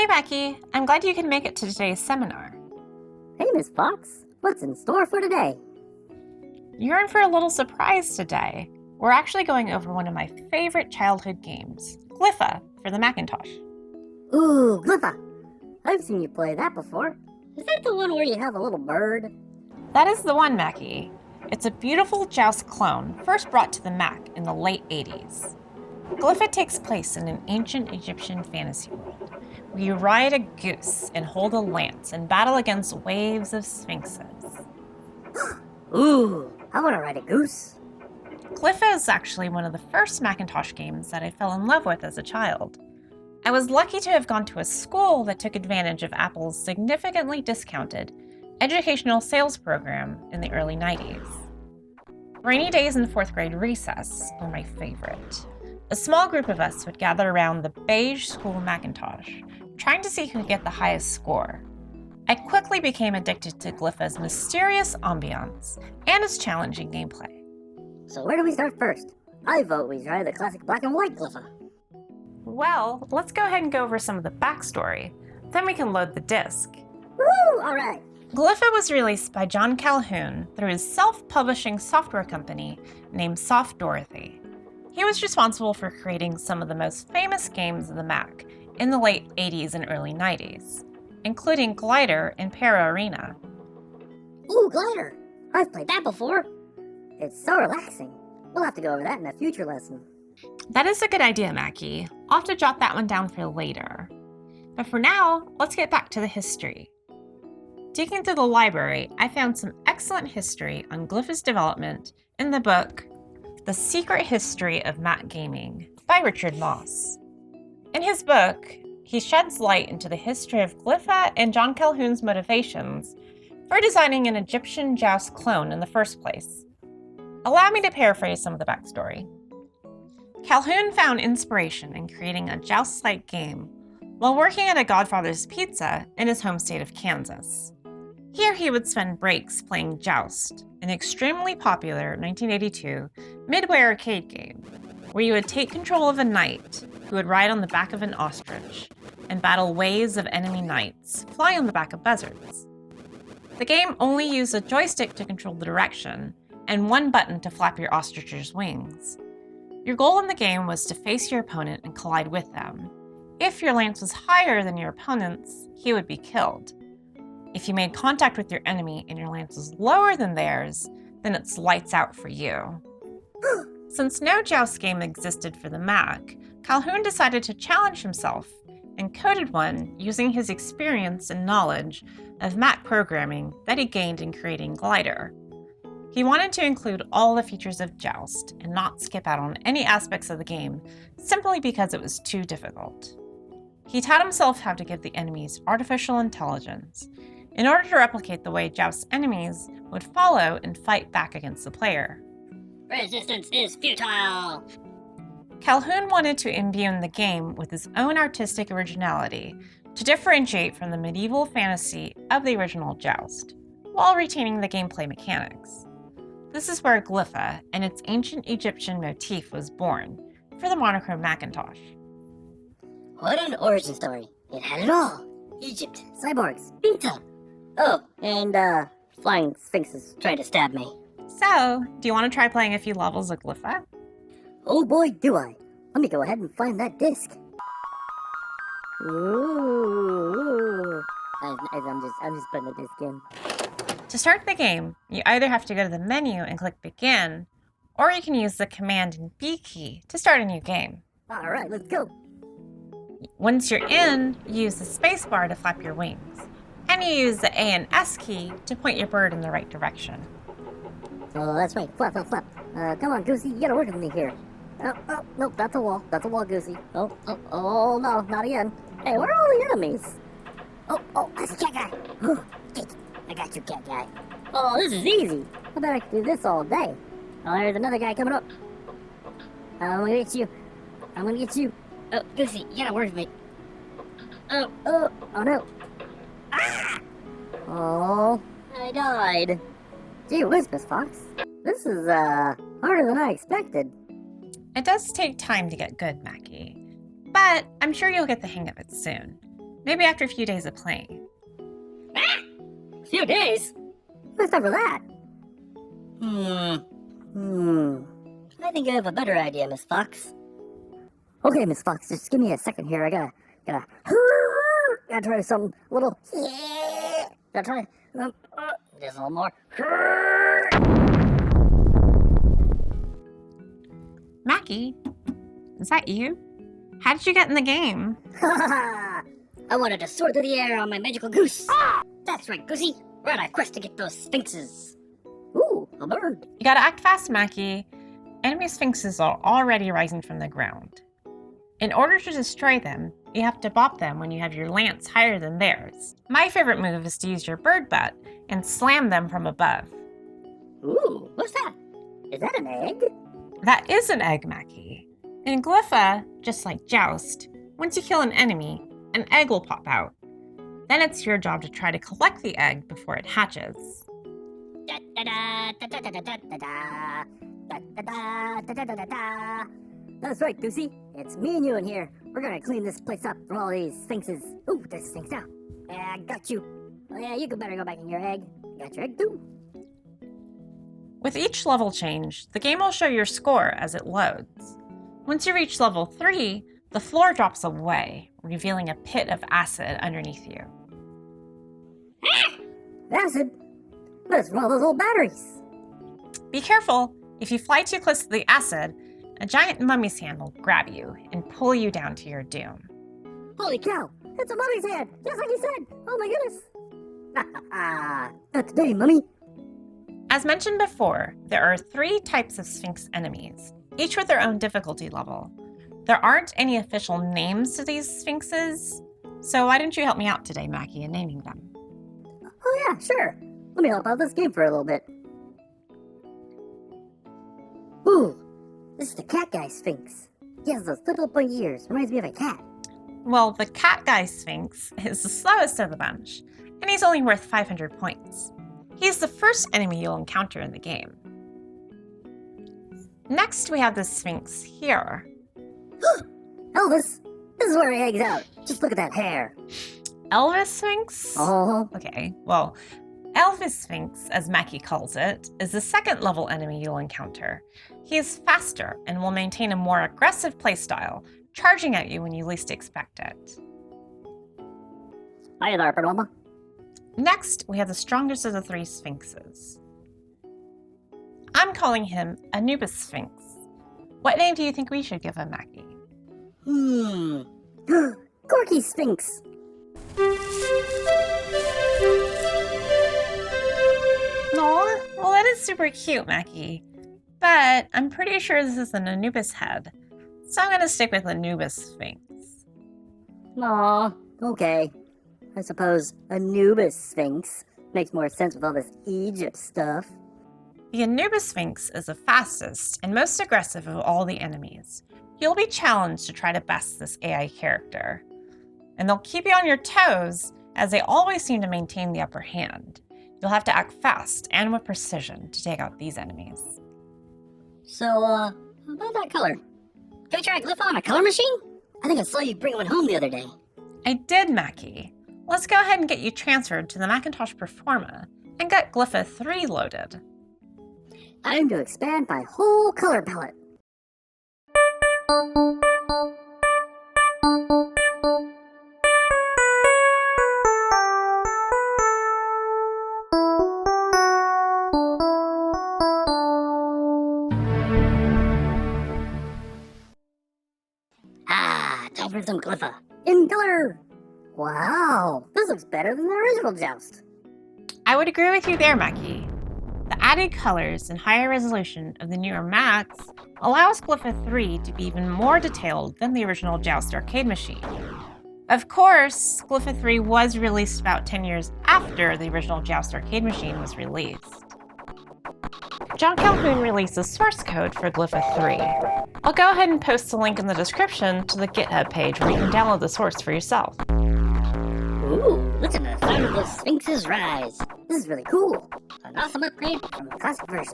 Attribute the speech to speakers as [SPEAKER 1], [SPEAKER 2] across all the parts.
[SPEAKER 1] Hey Becky, I'm glad you can make it to today's seminar.
[SPEAKER 2] Hey, Miss Fox. What's in store for today?
[SPEAKER 1] You're in for a little surprise today. We're actually going over one of my favorite childhood games, Glypha for the Macintosh.
[SPEAKER 2] Ooh, Glypha. I've seen you play that before. Is that the one where you have a little bird?
[SPEAKER 1] That is the one, Maccy. It's a beautiful Joust clone first brought to the Mac in the late 80s. Glypha takes place in an ancient Egyptian fantasy world, where you ride a goose and hold a lance and battle against waves of sphinxes.
[SPEAKER 2] Ooh, I want to ride a goose.
[SPEAKER 1] Glypha is actually one of the first Macintosh games that I fell in love with as a child. I was lucky to have gone to a school that took advantage of Apple's significantly discounted educational sales program in the early 90s. Rainy days in 4th grade recess were my favorite. A small group of us would gather around the beige school Macintosh, trying to see who could get the highest score. I quickly became addicted to Glypha's mysterious ambiance and its challenging gameplay.
[SPEAKER 2] So where do we start first? I vote we try the classic black and white Glypha.
[SPEAKER 1] Well, let's go ahead and go over some of the backstory. Then we can load the disc.
[SPEAKER 2] Woo! Alright.
[SPEAKER 1] Glypha was released by John Calhoun through his self-publishing software company named Soft Dorothy. He was responsible for creating some of the most famous games of the Mac in the late 80s and early 90s, including Glider and Para Arena.
[SPEAKER 2] Ooh, Glider! I've played that before. It's so relaxing. We'll have to go over that in a future lesson.
[SPEAKER 1] That is a good idea, Maccy. I'll have to jot that one down for later. But for now, let's get back to the history. Digging through the library, I found some excellent history on Glypha's development in the book The Secret History of Mac Gaming by Richard Moss. In his book, he sheds light into the history of Glypha and John Calhoun's motivations for designing an Egyptian Joust clone in the first place. Allow me to paraphrase some of the backstory. Calhoun found inspiration in creating a Joust-like game while working at a Godfather's Pizza in his home state of Kansas. Here he would spend breaks playing Joust, an extremely popular 1982 Midway arcade game, where you would take control of a knight who would ride on the back of an ostrich and battle waves of enemy knights flying on the back of buzzards. The game only used a joystick to control the direction and one button to flap your ostrich's wings. Your goal in the game was to face your opponent and collide with them. If your lance was higher than your opponent's, he would be killed. If you made contact with your enemy and your lance was lower than theirs, then it's lights out for you. Since no Joust game existed for the Mac, Calhoun decided to challenge himself and coded one using his experience and knowledge of Mac programming that he gained in creating Glider. He wanted to include all the features of Joust and not skip out on any aspects of the game simply because it was too difficult. He taught himself how to give the enemies artificial intelligence in order to replicate the way Joust's enemies would follow and fight back against the player.
[SPEAKER 2] Resistance is futile!
[SPEAKER 1] Calhoun wanted to imbue the game with his own artistic originality to differentiate from the medieval fantasy of the original Joust, while retaining the gameplay mechanics. This is where Glypha and its ancient Egyptian motif was born for the monochrome Macintosh.
[SPEAKER 2] What an origin story. It had it all. Egypt, cyborgs, pizza. Oh, and flying sphinxes trying to stab me.
[SPEAKER 1] So, do you want to try playing a few levels of Glypha?
[SPEAKER 2] Oh boy, do I. Let me go ahead and find that disc. Ooh. I'm just putting the disc in.
[SPEAKER 1] To start the game, you either have to go to the menu and click Begin, or you can use the Command and B key to start a new game.
[SPEAKER 2] Alright, let's go.
[SPEAKER 1] Once you're in, you use the spacebar to flap your wings, and you use the A and S key to point your bird in the right direction.
[SPEAKER 2] Oh, that's right. Flap, flap, flap. Come on, Goosey, you gotta work with me here. Oh, nope, that's a wall. That's a wall, Goosey. Oh, no, not again. Hey, where are all the enemies? Oh, that's a cat guy. I got you, cat guy. Oh, this is easy. I bet I can do this all day. Oh, there's another guy coming up. I'm gonna get you. Oh, Goosey, you gotta work with me. Oh no. Ah! Oh, I died. Gee whiz, Miss Fox. This is, harder than I expected.
[SPEAKER 1] It does take time to get good, Maccy, but I'm sure you'll get the hang of it soon. Maybe after a few days of playing.
[SPEAKER 2] A few days? What's time for that? I think I have a better idea, Miss Fox. Okay, Miss Fox, just give me a second here. I gotta try something a little. Gotta try just a little more.
[SPEAKER 1] Maccy, is that you? How did you get in the game?
[SPEAKER 2] I wanted to soar through the air on my magical goose. That's right, Goosey. We're on a quest to get those sphinxes. Ooh, a bird.
[SPEAKER 1] You gotta act fast, Maccy. Enemy sphinxes are already rising from the ground. In order to destroy them, you have to bop them when you have your lance higher than theirs. My favorite move is to use your bird butt and slam them from above.
[SPEAKER 2] Ooh, what's that? Is that an egg?
[SPEAKER 1] That is an egg, Maccy. In Glypha, just like Joust, once you kill an enemy, an egg will pop out. Then it's your job to try to collect the egg before it hatches.
[SPEAKER 2] That's right, Goosey. It's me and you in here. We're gonna clean this place up from all these sphinxes. Ooh, there's a sphinx now. Yeah, I got you. Oh yeah, you better go back in your egg. Got your egg too.
[SPEAKER 1] With each level change, the game will show your score as it loads. Once you reach level 3, the floor drops away, revealing a pit of acid underneath you.
[SPEAKER 2] Acid? What's from all those old batteries?
[SPEAKER 1] Be careful, if you fly too close to the acid, a giant mummy's hand will grab you and pull you down to your doom.
[SPEAKER 2] Holy cow! It's a mummy's hand! Just like you said! Oh my goodness! Not today, mummy!
[SPEAKER 1] As mentioned before, there are 3 types of Sphinx enemies, each with their own difficulty level. There aren't any official names to these sphinxes, so why don't you help me out today, Maccy, in naming them?
[SPEAKER 2] Oh yeah, sure. Let me help out this game for a little bit. Ooh, this is the cat guy sphinx. He has those little pointy ears. Reminds me of a cat.
[SPEAKER 1] Well, the cat guy sphinx is the slowest of the bunch, and he's only worth 500 points. He's the first enemy you'll encounter in the game. Next, we have the sphinx here.
[SPEAKER 2] Elvis, this is where he hangs out. Just look at that hair.
[SPEAKER 1] Elvis Sphinx?
[SPEAKER 2] Oh.
[SPEAKER 1] Okay, well, Elvis Sphinx, as Maccy calls it, is the second level enemy you'll encounter. He is faster and will maintain a more aggressive playstyle, charging at you when you least expect it.
[SPEAKER 2] Hi there, Paloma.
[SPEAKER 1] Next, we have the strongest of the 3 sphinxes. I'm calling him Anubis Sphinx. What name do you think we should give him, Maccy?
[SPEAKER 2] Corky Sphinx.
[SPEAKER 1] Aw, well that is super cute, Maccy. But I'm pretty sure this is an Anubis head, so I'm gonna stick with Anubis Sphinx.
[SPEAKER 2] Aw, okay. I suppose Anubis Sphinx makes more sense with all this Egypt stuff.
[SPEAKER 1] The Anubis Sphinx is the fastest and most aggressive of all the enemies. You'll be challenged to try to best this AI character. And they'll keep you on your toes, as they always seem to maintain the upper hand. You'll have to act fast and with precision to take out these enemies.
[SPEAKER 2] So, how about that color? Can we try Glypha on a color machine? I think I saw you bring one home the other day.
[SPEAKER 1] I did, Maccy. Let's go ahead and get you transferred to the Macintosh Performa and get Glypha III loaded.
[SPEAKER 2] Time to expand my whole color palette. Time for some Glypha. In color! Wow, this looks better than the original Joust.
[SPEAKER 1] I would agree with you there, Maccy. The added colors and higher resolution of the newer Macs allows Glypha III to be even more detailed than the original Joust arcade machine. Of course, Glypha III was released about 10 years after the original Joust arcade machine was released. John Calhoun released the source code for Glypha III. I'll go ahead and post the link in the description to the GitHub page where you can download the source for yourself.
[SPEAKER 2] Ooh, listen to the sound of those sphinxes rise. This is really cool. An awesome upgrade from the classic version.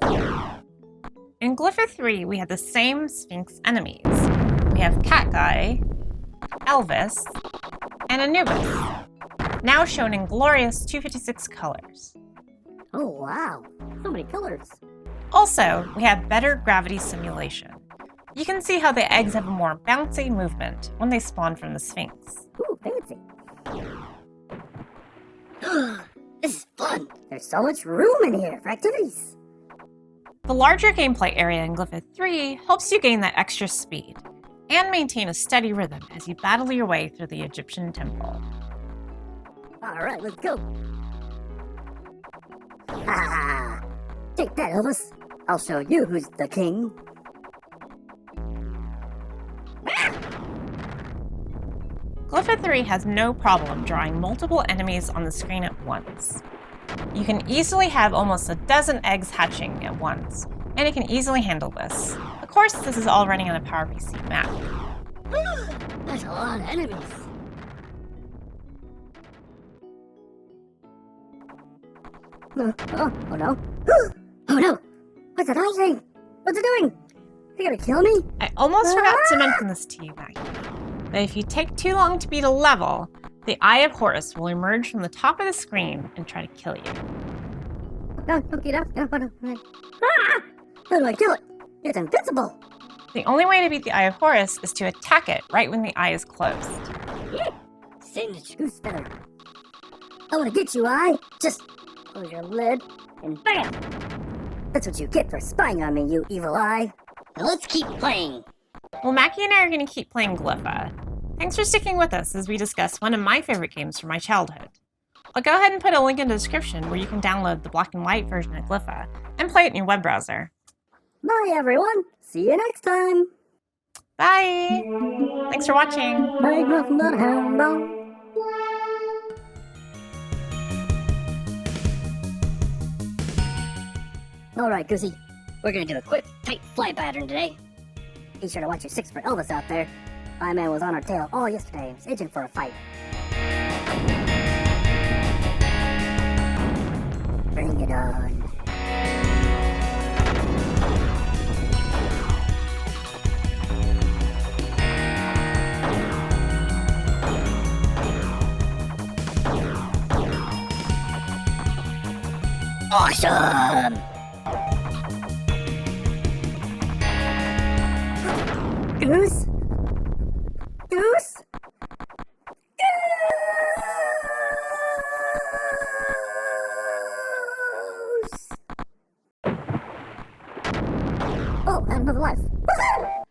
[SPEAKER 1] In Glypha III, we have the same Sphinx enemies. We have Cat Guy, Elvis, and Anubis, now shown in glorious 256 colors.
[SPEAKER 2] Oh wow, so many colors.
[SPEAKER 1] Also, we have better gravity simulation. You can see how the eggs have a more bouncy movement when they spawn from the Sphinx.
[SPEAKER 2] Ooh, fancy. This is fun. There's so much room in here for activities.
[SPEAKER 1] The larger gameplay area in Glypha III helps you gain that extra speed and maintain a steady rhythm as you battle your way through the Egyptian temple.
[SPEAKER 2] Alright, let's go. Ah, take that, Elvis. I'll show you who's the king.
[SPEAKER 1] Glypha III has no problem drawing multiple enemies on the screen at once. You can easily have almost a dozen eggs hatching at once, and it can easily handle this. Of course, this is all running on a PowerPC map.
[SPEAKER 2] That's a lot of enemies. Oh no. Oh no! What's that eye thing? What's it doing? Are you gonna kill me?
[SPEAKER 1] I almost forgot to mention this to you, Maggie. But if you take too long to beat a level, the Eye of Horus will emerge from the top of the screen and try to kill you.
[SPEAKER 2] No, get up. No. Ah! How do I kill it? It's invincible.
[SPEAKER 1] The only way to beat the Eye of Horus is to attack it right when the eye is closed.
[SPEAKER 2] Yeah. Singed goose feather. I wanna get you, Eye. Just close your lid and bam! That's what you get for spying on me, you evil eye. Now let's keep playing.
[SPEAKER 1] Well, Mackie and I are going to keep playing Glypha. Thanks for sticking with us as we discuss one of my favorite games from my childhood. I'll go ahead and put a link in the description where you can download the black and white version of Glypha and play it in your web browser.
[SPEAKER 2] Bye, everyone. See you next time.
[SPEAKER 1] Bye! Thanks for watching!
[SPEAKER 2] Bye, nothing but a hound dog. Alright, Goosey. We're gonna do a quick, tight fly pattern today. Be sure to watch your 6 for Elvis out there. My man was on our tail all yesterday. He was itching for a fight. Bring it on. Awesome! Goose? Goose? Goose! Oh, and another life. Woohoo!